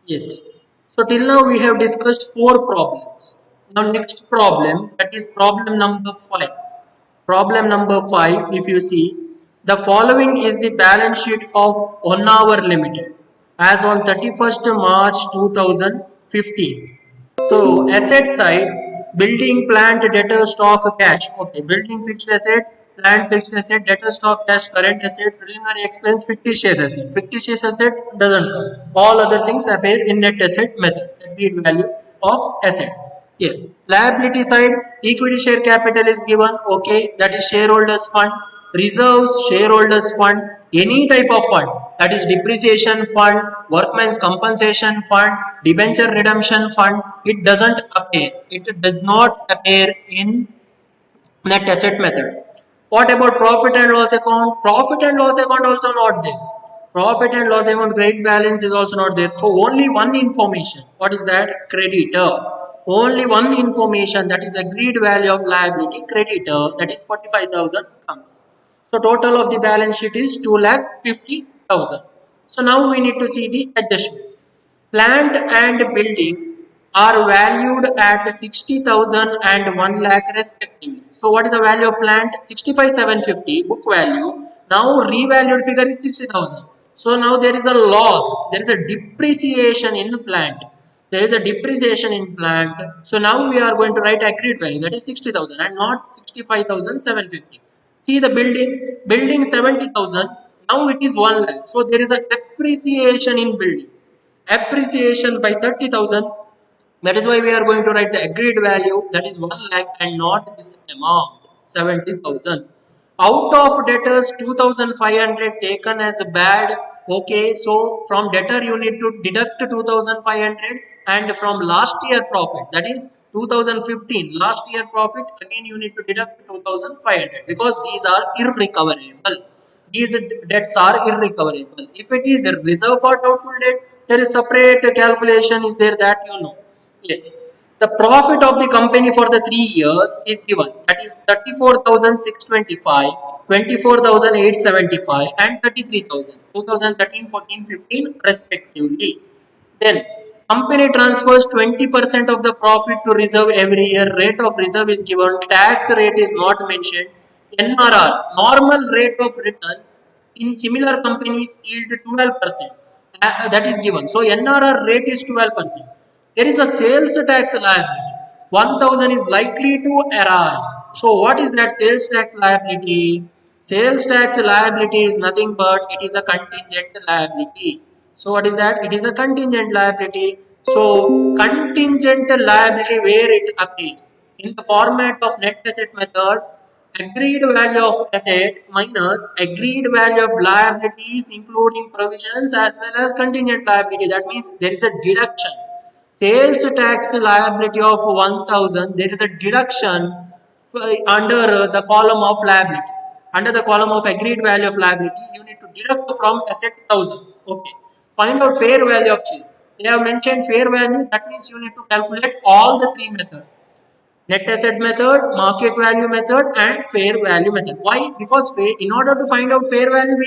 Yes. So till now we have discussed four problems. Now next problem, that is problem number 5. Problem number 5, if you see, the following is the balance sheet of 1 Hour Limited as on 31st March 2015. So asset side, building, plant, debtor, stock, cash. Okay, building fixed asset, plant fixed asset, debtor, stock, cash, current asset, preliminary expense, fictitious asset. Fictitious asset doesn't come. All other things appear in net asset method. Agreed value of asset. Yes. Liability side, equity share capital is given. Okay, that is shareholders fund. Reserves, shareholders fund, any type of fund, that is depreciation fund, workmen's compensation fund, debenture redemption fund, it doesn't appear. It does not appear in net asset method. What about profit and loss account? Profit and loss account also not there. Profit and loss account credit balance is also not there. So only one information. What is that? Creditor. Only one information, that is agreed value of liability, creditor, that is 45,000 comes. So total of the balance sheet is 2,50,000. So now we need to see the adjustment. Plant and building are valued at 60,000 and 1 lakh respectively. So what is the value of plant? 65,750 book value. Now revalued figure is 60,000. So now there is a loss. There is a depreciation in plant. There is a depreciation in plant. So now we are going to write agreed value, that is 60,000 and not 65,750. See the building 70,000. Now it is 1 lakh. So there is a appreciation in building, appreciation by 30,000. That is why we are going to write the agreed value, that is 1 lakh and not this amount 70,000. Out of debtors 2,500 taken as a bad. Okay, so from debtor you need to deduct 2,500 and from last year profit, that is 2015 last year profit, again you need to deduct 2,500 because these are irrecoverable. These debts are irrecoverable. If it is a reserve for doubtful debt, there is separate calculation is there, that you know. Yes. The profit of the company for the 3 years is given, that is 34,625, 24,875 and 33,000, 2013, 14, 15 respectively. Then company transfers 20% of the profit to reserve every year. Rate of reserve is given. Tax rate is not mentioned. NRR, normal rate of return in similar companies yield 12%. That is given. So NRR rate is 12%. There is a sales tax liability. 1,000 is likely to arise. So what is that sales tax liability? Sales tax liability is nothing but it is a contingent liability. So what is that? It is a contingent liability. So contingent liability, where it appears in the format of net asset method, agreed value of asset minus agreed value of liabilities including provisions as well as contingent liability. That means there is a deduction. Sales tax liability of 1,000, there is a deduction under the column of liability. Under the column of agreed value of liability, you need to deduct from asset 1,000. Okay. Find out fair value of change. They have mentioned fair value. That means you need to calculate all the three methods: net asset method, market value method and fair value method. Why? Because in order to find out fair value,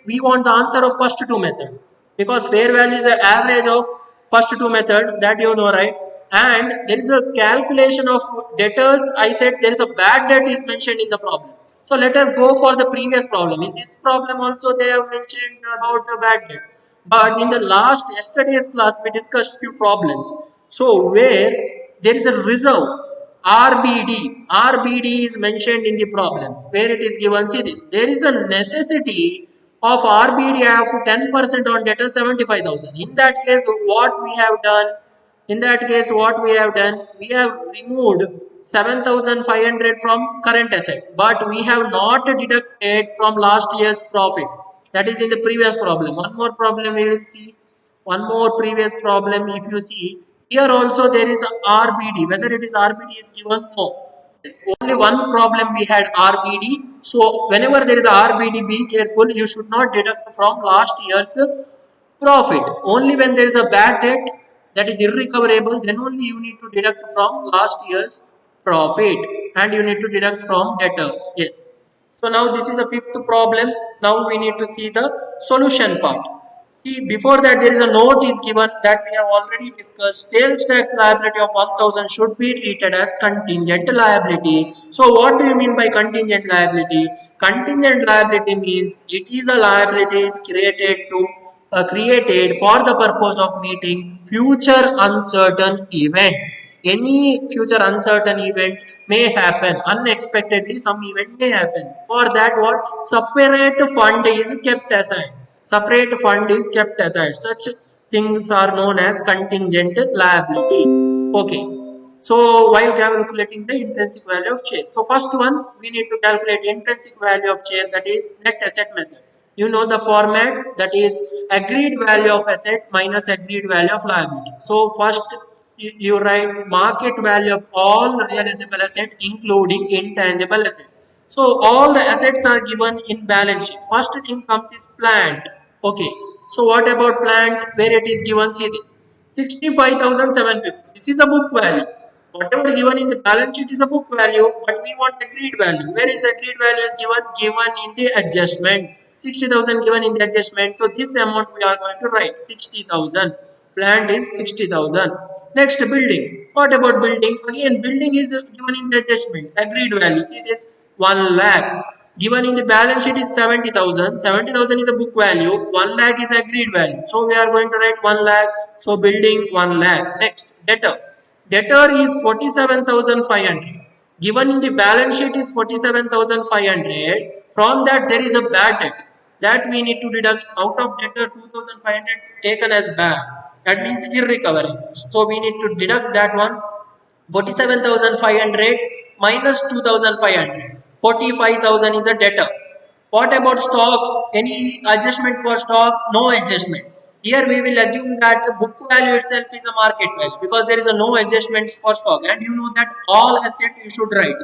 we want the answer of first two method, because fair value is the average of first two method, that you know, right? And there is a calculation of debtors. I said there is a bad debt is mentioned in the problem. So let us go for the previous problem. In this problem also they have mentioned about the bad debts, but in the last yesterday's class we discussed few problems. So where there is a reserve, RBD is mentioned in the problem, where it is given. See this, there is a necessity of RBD of 10% on debtor 75,000. In that case, what we have done? In that case, what we have done? We have removed 7,500 from current asset, but we have not deducted from last year's profit. That is in the previous problem. One more problem we will see. One more previous problem, if you see, here also there is a RBD. Whether it is RBD is given? No. Yes, only one problem we had RBD. So whenever there is a RBD, be careful. You should not deduct from last year's profit. Only when there is a bad debt that is irrecoverable, then only you need to deduct from last year's profit, and you need to deduct from debtors. Yes. So now this is the fifth problem. Now we need to see the solution part. See, before that there is a note is given that we have already discussed. Sales tax liability of 1000 should be treated as contingent liability. So what do you mean by contingent liability? Contingent liability means it is a liability is created for the purpose of meeting future uncertain event. Any future uncertain event may happen unexpectedly. Some event may happen. For that, what separate fund is kept aside. Separate fund is kept aside. Such things are known as contingent liability. Okay. So while calculating the intrinsic value of share, so first one we need to calculate intrinsic value of share, that is net asset method. You know the format, that is agreed value of asset minus agreed value of liability. So first you write market value of all realizable asset including intangible asset. So all the assets are given in balance sheet. First thing comes is plant. Okay. So what about plant? Where it is given? See this. 65,750. This is a book value. Whatever given in the balance sheet is a book value, but we want agreed value. Where is agreed value is given? Given in the adjustment. 60,000 given in the adjustment. So this amount we are going to write 60,000. Plant is 60,000. Next, building. What about building? Again, building is given in the adjustment. Agreed value. See this, 1 lakh. Given in the balance sheet is 70,000. 70,000 is a book value. 1 lakh is agreed value. So we are going to write 1 lakh. So building 1 lakh. Next, debtor. Debtor is 47,500. Given in the balance sheet is 47,500. From that there is a bad debt. That we need to deduct out of debtor 2,500 taken as bad. That means irrecoverable. So we need to deduct that one. 47,500 minus 2,500. 45,000 is a debtor. What about stock? Any adjustment for stock? No adjustment. Here we will assume that the book value itself is a market value because there is a no adjustments for stock, and you know that all asset you should write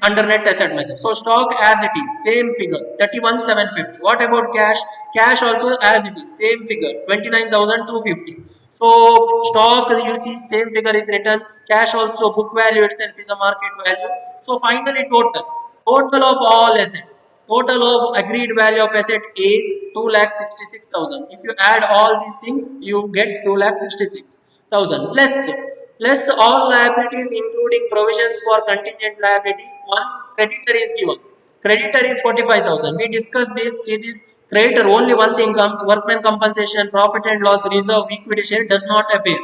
under net asset method. So stock as it is, same figure, 31,750. What about cash? Cash also as it is, same figure, 29,250. So stock, you see, same figure is written. Cash also, book value itself is a market value. So finally total of all assets. Total of agreed value of asset is 2,66,000. If you add all these things, you get 2,66,000. Less all liabilities including provisions for contingent liability. One creditor is given. Creditor is 45,000. We discussed this. See this. Creditor, only one thing comes: workman compensation, profit and loss reserve, equity share does not appear.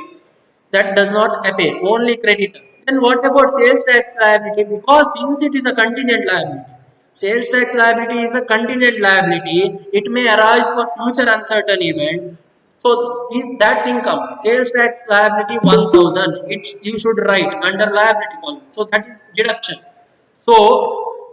That does not appear. Only creditor. Then what about sales tax liability? Because since it is a contingent liability, sales tax liability is a contingent liability. It may arise for future uncertain event. So that thing comes. Sales tax liability 1,000. You should write under liability column. So that is deduction. So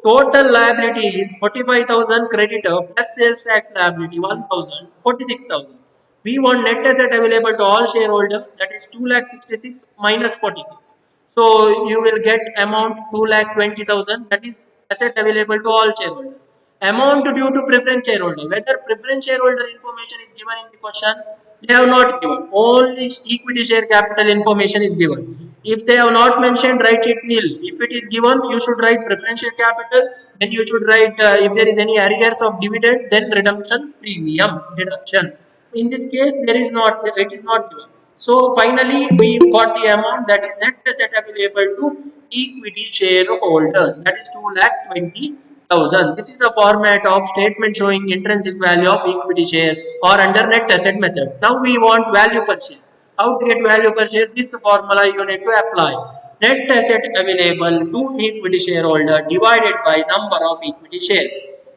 total liability is 45,000 creditor plus sales tax liability 1,000, 46,000. We want net asset available to all shareholders, that is 2,66,000 minus 46. So you will get amount 2,20,000, that is asset available to all shareholders. Amount due to preference shareholder. Whether preference shareholder information is given in the question, they have not given. Only equity share capital information is given. If they have not mentioned, write it nil. If it is given, you should write preferential capital. Then you should write if there is any arrears of dividend, then redemption premium deduction. In this case, there is not. It is not given. So finally, we got the amount, that is net asset available to equity shareholders. That is 2,20,000. This is a format of statement showing intrinsic value of equity share or under net asset method. Now we want value per share. How to get value per share? This formula you need to apply. Net asset available to equity shareholder divided by number of equity share.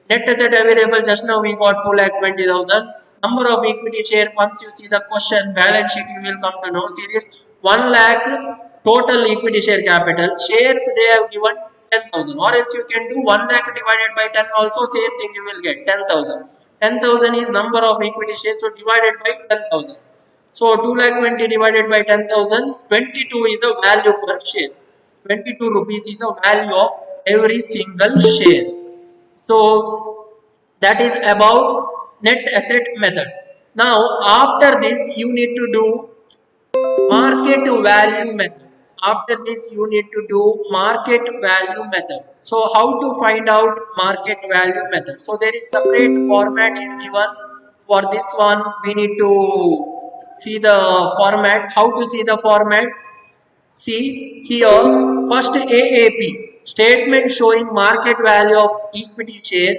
Net asset available, just now we got 2,20,000. Number of equity share, once you see the question balance sheet, you will come to know. Serious, 1 lakh total equity share capital. Shares they have given 10,000, or else you can do 1 lakh divided by 10 also, same thing you will get 10,000. 10,000 is number of equity shares, so divided by 10,000. So 2,20,000 divided by 10,000, 22 is a value per share. 22 rupees is a value of every single share. So that is about net asset method. Now after this you need to do market value method. After this you need to do market value method. So how to find out market value method? So there is separate format is given For this one, we need to see the format. How to see the format? See here, first AAP, statement showing market value of equity share.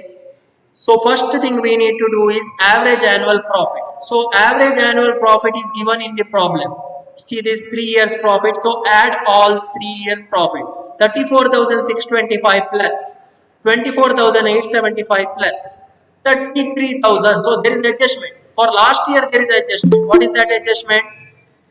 So first thing we need to do is average annual profit. So average annual profit is given in the problem. See this 3 years profit. So add all 3 years profit. 34,625 plus 24,875 plus 33,000. So there is adjustment. For last year there is adjustment. What is that adjustment?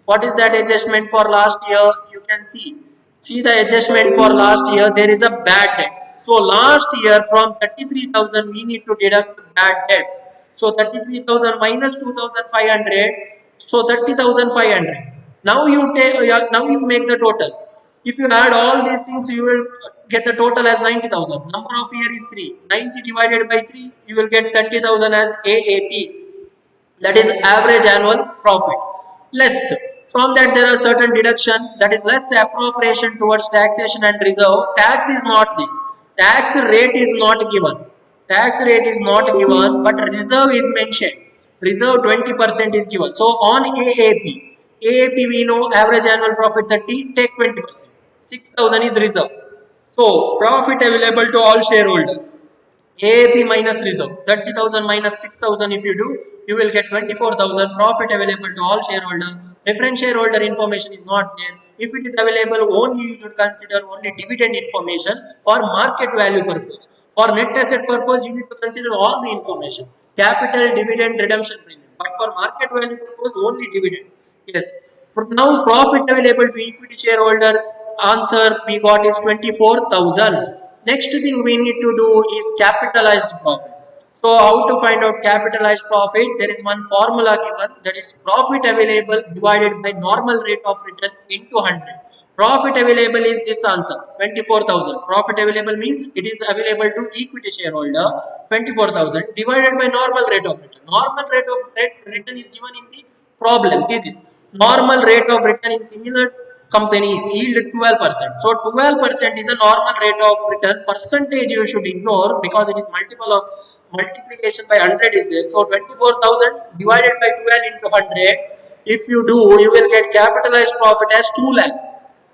What is that adjustment for last year? You can see the adjustment for last year. There is a bad debt. So last year from 33,000 we need to deduct bad debts. So 33,000 minus 2,500, so 30,500. Now you take, now you make the total. If you add all these things, you will get the total as 90,000. Number of year is 3. 90 divided by 3, you will get 30,000 as AAP. That is average annual profit. Less. From that there are certain deduction, that is less appropriation towards taxation and reserve. Tax is not there. Tax rate is not given. Tax rate is not given, but reserve is mentioned. Reserve 20% is given. So on AAP, AAP we know average annual profit 30, take 20%. 6,000 is reserve. So profit available to all shareholders. AAP minus reserve, 30,000 minus 6,000 if you do, you will get 24,000 profit available to all shareholders. Preference shareholder information is not there. If it is available, only you should consider only dividend information for market value purpose. For net asset purpose, you need to consider all the information. Capital, dividend, redemption premium. But for market value purpose, only dividend. Yes. Now profit available to equity shareholder, answer we got is 24,000. Next thing we need to do is capitalized profit. So how to find out capitalized profit? There is one formula given, that is profit available divided by normal rate of return into 100. Profit available is this answer, 24,000. Profit available means it is available to equity shareholder, 24,000 divided by normal rate of return. Normal rate of return is given in the problem. See this, normal rate of return in similar companies yield 12%. So 12% is a normal rate of return. Percentage you should ignore because it is multiple of multiplication by 100 is there. So 24,000 divided by 12 into 100. If you do, you will get capitalized profit as 2 lakh.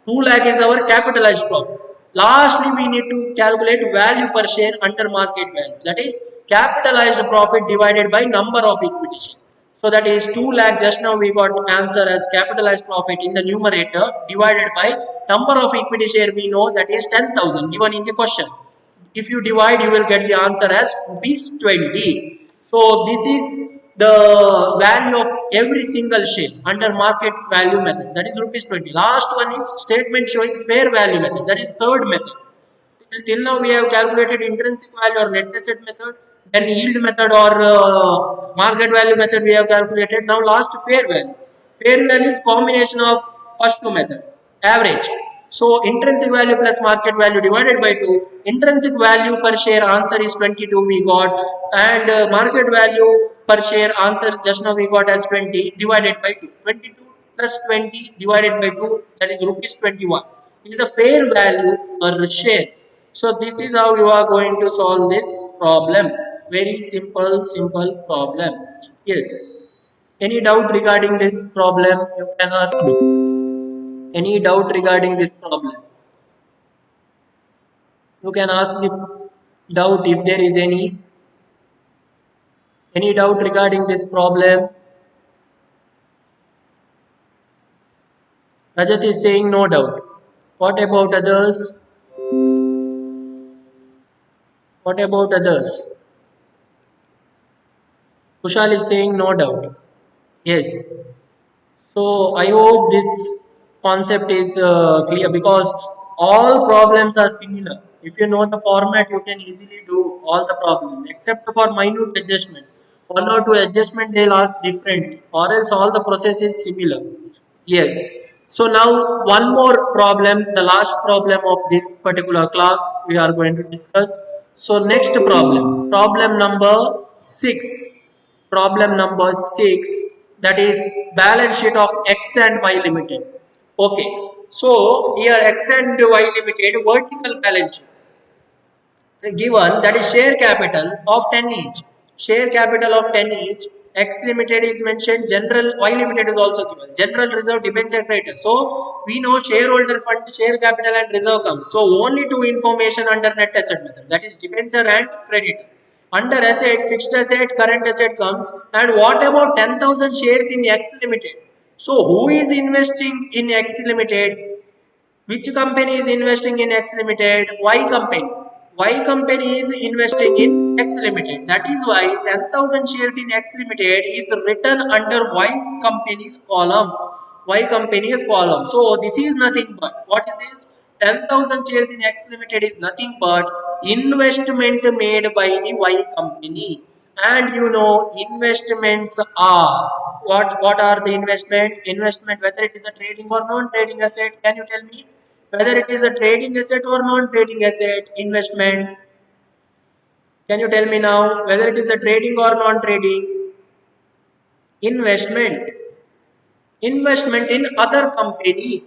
2 lakh is our capitalized profit. Lastly, we need to calculate value per share under market value. That is capitalized profit divided by number of equity shares. So that is 2 lakh. Just now we got answer as capitalized profit in the numerator divided by number of equity share. We know that is 10,000 given in the question. If you divide, you will get the answer as rupees 20. So this is the value of every single share under market value method. That is rupees 20. Last one is statement showing fair value method. That is third method. Till now we have calculated intrinsic value or net asset method, then yield method or market value method we have calculated. Now last fair value. Fair value is combination of first two method, average. So intrinsic value plus market value divided by 2. Intrinsic value per share answer is 22 we got, and market value per share answer just now we got as 20 divided by 2. 22 plus 20 divided by 2, that is rupees 21. It is a fair value per share. So this is how you are going to solve this problem. Very simple problem. Yes. Any doubt regarding this problem? You can ask me. Any doubt regarding this problem? You can ask the doubt if there is any. Any doubt regarding this problem? Rajat is saying no doubt. What about others? What about others? Kushal is saying no doubt. Yes. So I hope this concept is clear, because all problems are similar. If you know the format, you can easily do all the problems except for minute adjustment. One or two adjustment they'll ask differently, or else all the process is similar. Yes. So now one more problem, the last problem of this particular class we are going to discuss. So next problem, problem number 6. Problem number 6, that is balance sheet of X and Y Limited. Okay, so here X and Y Limited vertical balance sheet given, that is share capital of 10 each. Share capital of 10 each, X Limited is mentioned, General Y Limited is also given, General Reserve Debenture Creditor. So we know shareholder fund, share capital and reserve comes. So only two information under net asset method, that is debenture and creditor. Under asset, fixed asset, current asset comes. And what about 10,000 shares in X Limited? So who is investing in X Limited? Which company is investing in X Limited? Y company. Y company is investing in X Limited. That is why 10,000 shares in X Limited is written under Y company's column. Y company's column. So this is nothing but, what is this? 10,000 shares in X Limited is nothing but investment made by the Y company. And you know, investments are what are the investment, whether it is a trading or non-trading asset? Can you tell me whether it is a trading asset or non-trading asset? Investment, can you tell me now whether it is a trading or non-trading? Investment in other company,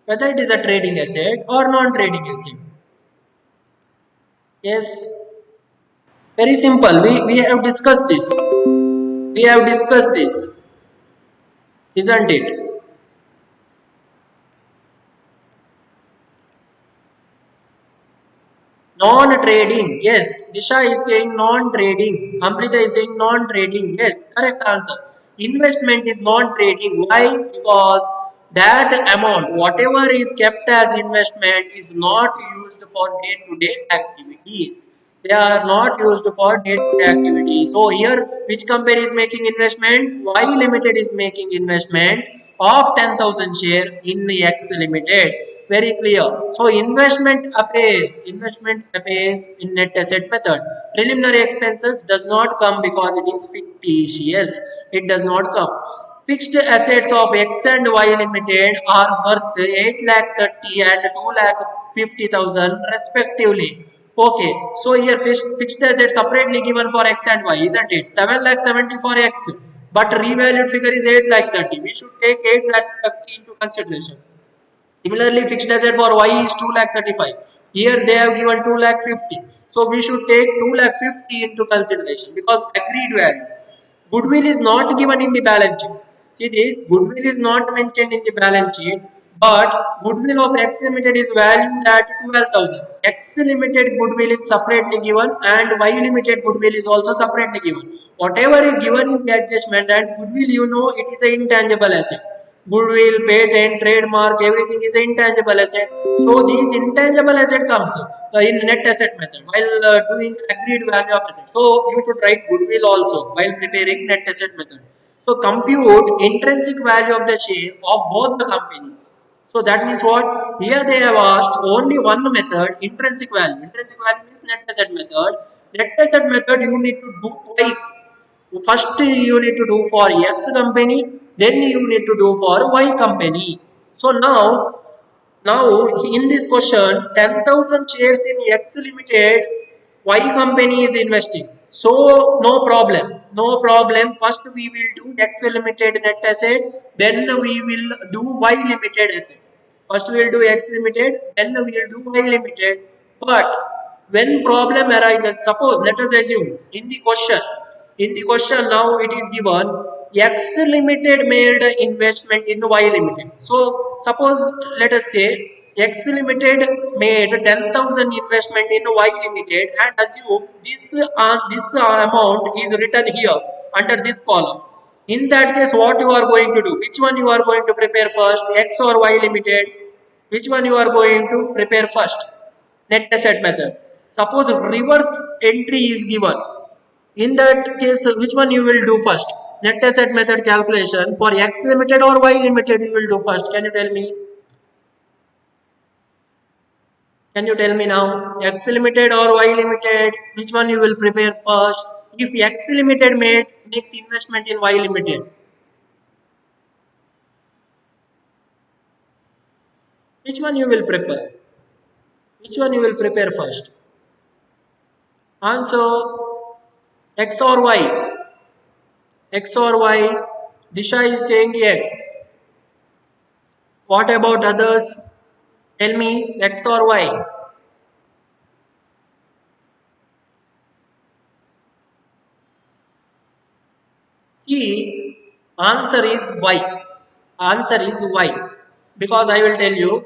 whether it is a trading asset or non-trading asset. Yes, very simple. We have discussed this, isn't it? Non-trading. Yes. Disha is saying non-trading. Amrita is saying non-trading. Yes. Correct answer. Investment is non-trading. Why? Because that amount, whatever is kept as investment, is not used for day-to-day activities. They are not used for day-to-day activities. So here, which company is making investment? Y Limited is making investment of 10,000 share in the X Limited. Very clear. So investment appears in net asset method. Preliminary expenses does not come because it is fictitious. It does not come. Fixed assets of X and Y Limited are worth 8 lakh 30 and 2 lakh 50,000 respectively. Okay, so here fixed assets separately given for X and Y, isn't it? 7 lakh 70 for X, but revalued figure is 8 lakh 30. We should take 8 lakh 30 into consideration. Similarly, fixed asset for Y is 2 lakh 35. Here they have given 2 lakh 50. So we should take 2 lakh 50 into consideration because agreed value. Goodwill is not given in the balance sheet. See this, goodwill is not mentioned in the balance sheet, but goodwill of X Limited is valued at 12,000. X Limited goodwill is separately given and Y Limited goodwill is also separately given. Whatever is given in the adjustment, and goodwill, you know, it is an intangible asset. Goodwill, patent, trademark, everything is an intangible asset. So these intangible asset comes in net asset method while doing agreed value of asset. So you should write goodwill also while preparing net asset method. So compute intrinsic value of the share of both the companies. So that means what? Here they have asked only one method, intrinsic value. Intrinsic value means net asset method. Net asset method you need to do twice. First you need to do for X company, then you need to do for Y company. So now in this question, 10,000 shares in X Limited, Y company is investing. So no problem, no problem. First we will do X Limited net asset, then we will do Y Limited asset. First we will do X Limited, then we will do Y Limited. But when problem arises, suppose let us assume in the question now it is given X Limited made investment in Y Limited. So suppose let us say X Limited made 10,000 investment in Y Limited and assume this amount is written here under this column. In that case, what you are going to do? Which one you are going to prepare first, X or Y Limited? Which one you are going to prepare first? Net asset method. Suppose reverse entry is given. In that case, which one you will do first? Net asset method calculation for X Limited or Y Limited you will do first. Can you tell me? Can you tell me now? X Limited or Y Limited? Which one you will prepare first? If X Limited makes investment in Y Limited, which one you will prepare? Which one you will prepare first? Answer X or Y? X or Y? Disha is saying X. What about others? Tell me X or Y? See, answer is Y. Answer is Y. Because I will tell you,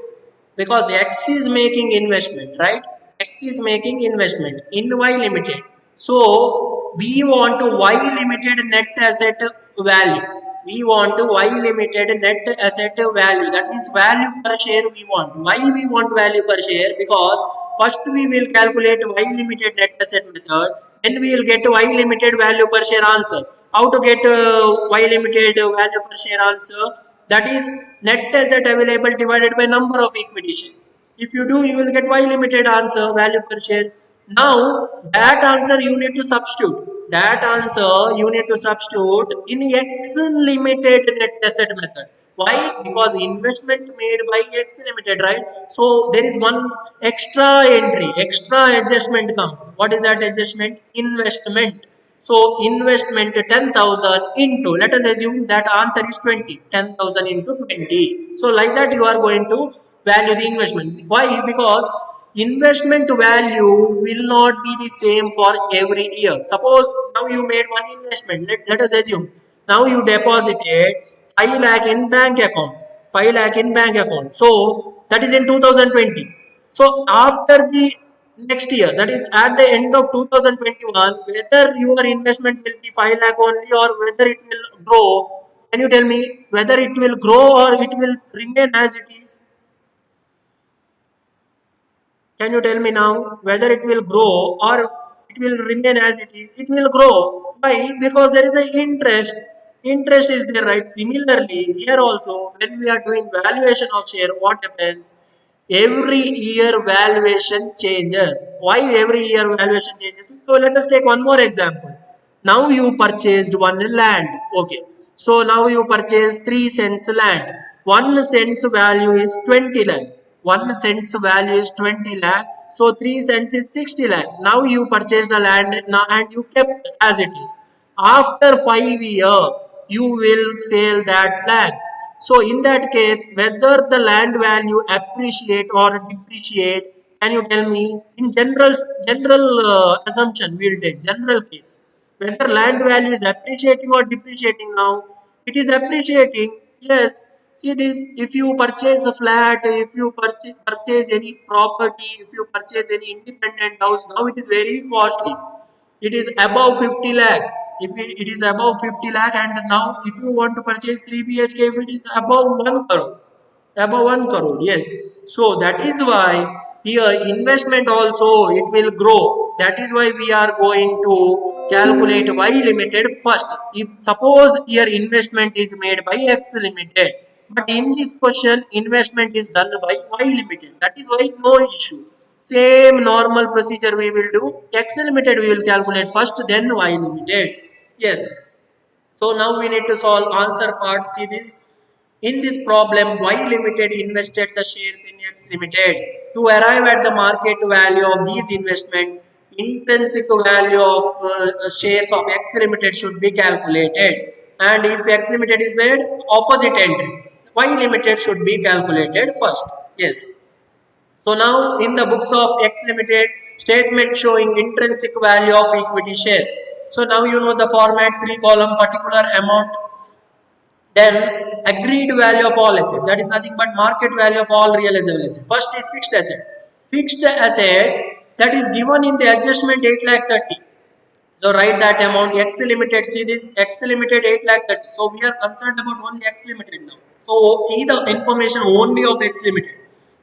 because X is making investment, right? X is making investment in Y limited. So we want Y limited net asset value. We want Y limited net asset value. That means value per share we want. Why we want value per share? Because first we will calculate Y limited net asset method. Then we will get Y limited value per share answer. How to get Y limited value per share answer? That is net asset available divided by number of equity share. If you do, you will get Y limited answer value per share. Now that answer you need to substitute. That answer you need to substitute in X limited net asset method. Why? Because investment made by X limited, right? So there is one extra entry, extra adjustment comes. What is that adjustment? Investment. So investment 10,000 into, let us assume that answer is 20, 10,000 into 20. So like that you are going to value the investment. Why? Because investment value will not be the same for every year. Suppose now you made one investment. Let us assume now you deposited 5 lakh in bank account. 5 lakh in bank account. So that is in 2020. So after the next year, that is at the end of 2021, whether your investment will be 5 lakh only or whether it will grow, can you tell me whether it will grow or it will remain as it is? Can you tell me now whether it will grow or it will remain as it is? It will grow. Why? Because there is an interest. Interest is there, right? Similarly, here also, when we are doing valuation of share, what happens? Every year valuation changes. Why every year valuation changes? So let us take one more example. Now you purchased one land. Okay. So now you purchase 3 cents land. 1 cent's value is 20 lakh. 1 cent's value is 20 lakh. So 3 cents is 60 lakh. Now you purchased a land now and you kept as it is. After 5 years, you will sell that land. So in that case, whether the land value appreciate or depreciate, can you tell me? In general assumption, we'll take general case. Whether land value is appreciating or depreciating now, it is appreciating. Yes. See this, if you purchase a flat, if you purchase any property, if you purchase any independent house, now it is very costly. It is above 50 lakh. If it is above 50 lakh, and now if you want to purchase 3 BHK, if it is above 1 crore, above 1 crore, yes. So that is why here investment also it will grow. That is why we are going to calculate Y limited first. If suppose here investment is made by X limited, but in this question investment is done by Y limited, that is why no issue. Same normal procedure we will do. X limited we will calculate first, then Y limited. Yes. So now we need to solve answer part. See this. In this problem, Y limited invested the shares in X limited. To arrive at the market value of these investment, intrinsic value of shares of X limited should be calculated. And if X limited is made, opposite entry, Y limited should be calculated first. Yes. So now in the books of X Limited, statement showing intrinsic value of equity share. So now you know the format, 3 column particular amount, then agreed value of all assets. That is nothing but market value of all realizable assets. First is fixed asset. Fixed asset that is given in the adjustment 8 lakh 30. So write that amount. X limited, see this, X limited 8 lakh 30. So we are concerned about only X limited now. So see the information only of X limited.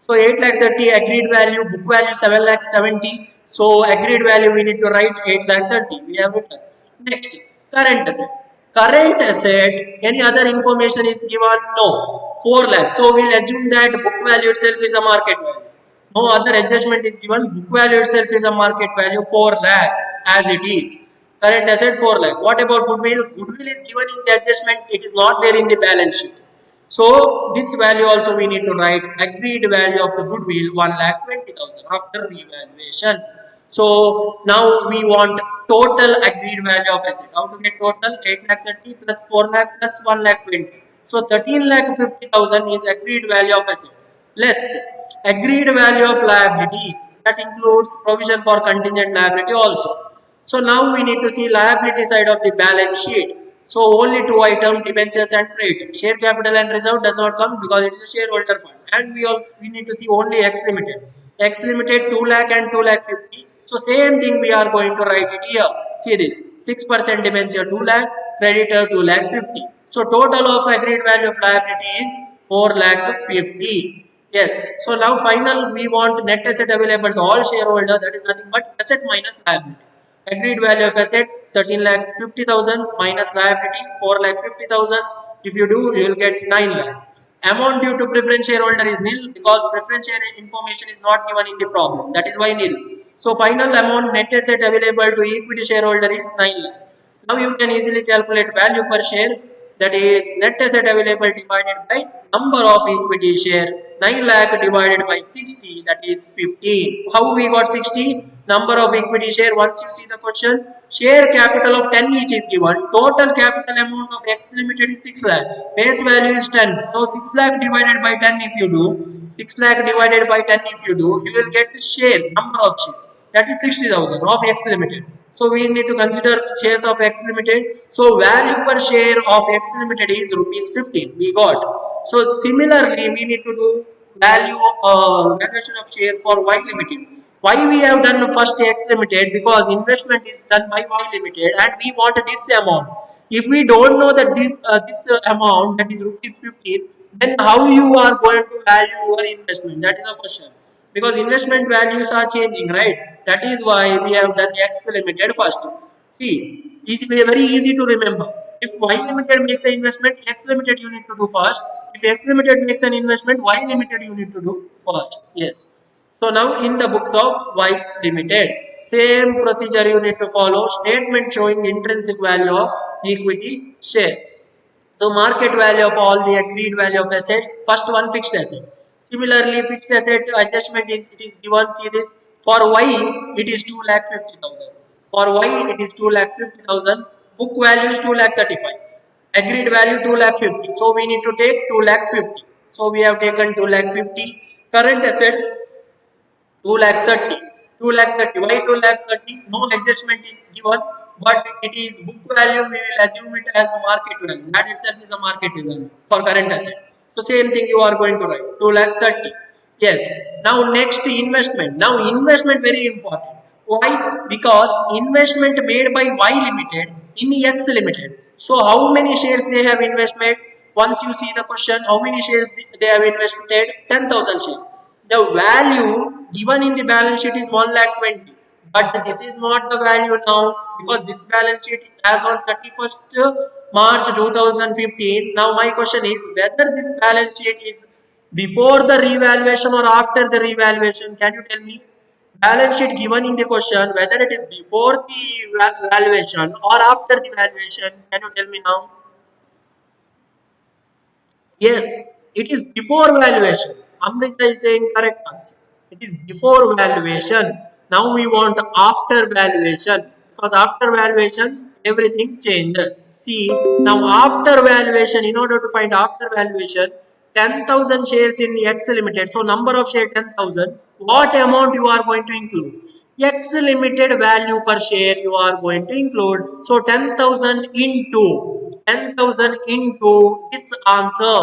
So 8 lakh 30 agreed value, book value 7 lakh 70. So agreed value we need to write 8 lakh 30. We have written. Next, current asset. Current asset, any other information is given? No. 4 lakh. So we'll assume that book value itself is a market value. No other adjustment is given. Book value itself is a market value 4 lakh as it is. Current asset 4 lakh. What about goodwill? Goodwill is given in the adjustment. It is not there in the balance sheet. So this value also we need to write. Agreed value of the goodwill 1,20,000 after revaluation. So now we want total agreed value of asset. How to get total? 8 lakh 30 plus 4 lakh plus 1 lakh 20. So 13 lakh 50,000 is agreed value of asset. Less agreed value of liabilities. That includes provision for contingent liability also. So now we need to see liability side of the balance sheet. So only two items, debentures and credit. Share capital and reserve does not come because it is a shareholder fund. And we need to see only X limited. X limited 2 lakh and 2 lakh 50. So same thing we are going to write it here. See this 6% debenture 2 lakh, creditor 2 lakh 50. So total of agreed value of liability is 4 lakh 50. Yes. So now final we want net asset available to all shareholder, that is nothing but asset minus liability. Agreed value of asset 13 lakh 50,000 minus liability 4 lakh 50,000. If you do, you will get 9 lakh. Amount due to preference shareholder is nil because preference share information is not given in the problem. That is why nil. So final amount net asset available to equity shareholder is 9 lakh. Now you can easily calculate value per share, that is net asset available divided by number of equity share. 9 lakh divided by 60, that is 15. How we got 60? Number of equity share, once you see the question, share capital of 10 each is given. Total capital amount of X limited is 6 lakh. Face value is 10. So 6 lakh divided by 10 if you do, 6 lakh divided by 10 if you do, you will get the share, number of share. That is 60,000 of X limited. So we need to consider shares of X limited. So value per share of X limited is rupees 15. We got. So similarly, we need to do valuation of share for Y limited. Why we have done first X limited? Because investment is done by Y limited, and we want this amount. If we don't know that this amount, that is rupees 15, then how you are going to value your investment? That is a question, because investment values are changing, right? That is why we have done X limited first. See, it is very easy to remember. If Y limited makes an investment, X limited you need to do first. If X limited makes an investment, Y limited you need to do first. Yes. So now in the books of Y limited, same procedure you need to follow. Statement showing intrinsic value of equity share. So market value of all the agreed value of assets. First one, fixed asset. Similarly, fixed asset adjustment is, it is given. See this, for Y it is 2 lakh 50,000. For Y it is 2 lakh 50,000. Book value is 2 lakh 35. Agreed value 2 lakh 50. So we need to take 2 lakh 50. So we have taken 2 lakh 50. Current asset 2 lakh 30. 2 lakh 30. Why 2 lakh 30? No adjustment is given, but it is book value. We will assume it as market value. That itself is a market value for current asset. So same thing you are going to write 2 lakh 30. Yes. Now next, investment. Now investment very important. Why? Because investment made by Y limited in X limited. So how many shares they have invested? Once you see the question, how many shares they have invested? 10,000 shares. The value given in the balance sheet is 1 lakh 20, but this is not the value now, because this balance sheet as on 31st March 2015. Now my question is whether this balance sheet is before the revaluation or after the revaluation. Can you tell me? Balance sheet given in the question, whether it is before the valuation or after the valuation. Can you tell me now? Yes, it is before valuation. Amrita is saying correct answer. It is before valuation. Now we want after valuation, because after valuation everything changes. See, now after valuation, in order to find after valuation, 10,000 shares in X limited. So number of share 10,000. What amount you are going to include? X limited value per share you are going to include. So 10,000 into 10,000 into this answer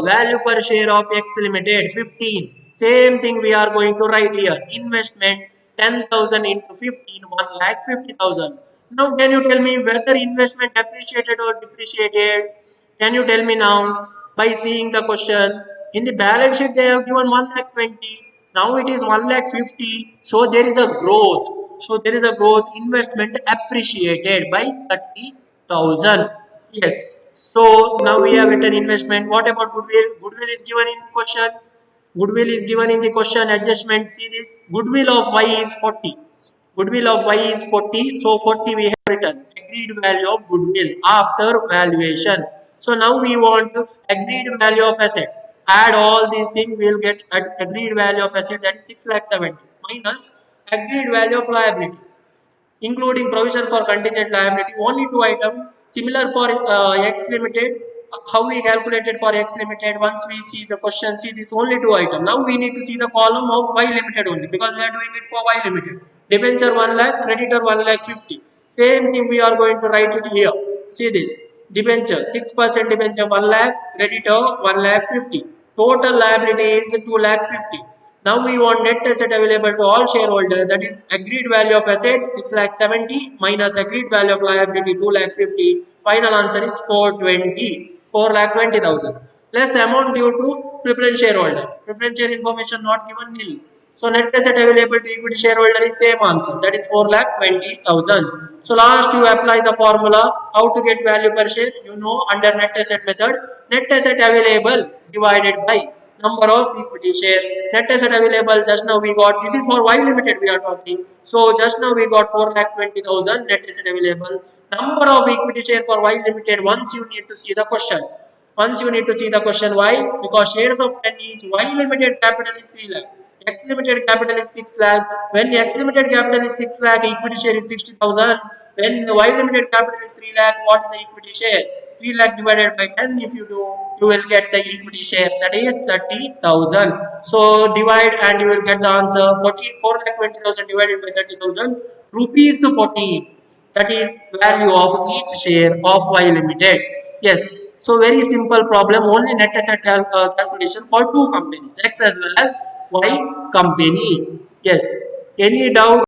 value per share of X limited 15. Same thing we are going to write here. Investment 10,000 into 15, 1 lakh 50,000. Now can you tell me whether investment appreciated or depreciated? Can you tell me now by seeing the question? In the balance sheet they have given 1 lakh 20. Now it is 1 lakh 50. So there is a growth. So there is a growth. Investment appreciated by 30,000. Yes. So now we have written investment. What about goodwill? Goodwill is given in the question. Goodwill is given in the question. Adjustment. See this. Goodwill of Y is 40. Goodwill of Y is 40. So 40 we have written. Agreed value of goodwill after valuation. So now we want to agreed value of asset. Add all these things, we will get agreed value of asset, that is 6 lakh 70, minus agreed value of liabilities, including provision for contingent liability. Only two items. Similar for X limited. How we calculated for X limited? Once we see the question, see this only two items. Now we need to see the column of Y limited only, because we are doing it for Y limited. Debenture 1 lakh, creditor 1 lakh 50. Same thing we are going to write it here. see this debenture 6% debenture 1 lakh, creditor 1 lakh 50. Total liability is 2 lakh 50. Now we want net asset available to all shareholders, that is agreed value of asset 6 lakh 70 minus agreed value of liability 2 lakh 50. Final answer is 420, 4 lakh 20,000. Less amount due to preference shareholder. Preference share information not given nil. So net asset available to equity shareholder is same answer, that is 4 lakh 20,000. So last you apply the formula how to get value per share. You know under net asset method, net asset available divided by number of equity share. Net asset available just now we got, this is for Y limited we are talking. So just now we got 4 lakh 20,000 net asset available. Number of equity share for Y limited, once you need to see the question. Once you need to see the question, why? Because shares of 10 each, Y limited capital is 3 lakh. X limited capital is 6 lakh. When X limited capital is 6 lakh, equity share is 60,000. When the Y limited capital is 3 lakh, what is the equity share? 3 lakh divided by 10, if you do, you will get the equity share, that is 30,000. So divide and you will get the answer 4 lakh 20,000 divided by 30,000, rupees 14. That is value of each share of Y limited. Yes. So very simple problem, only net asset calculation for two companies, X as well as Y company. Yes. Any doubt?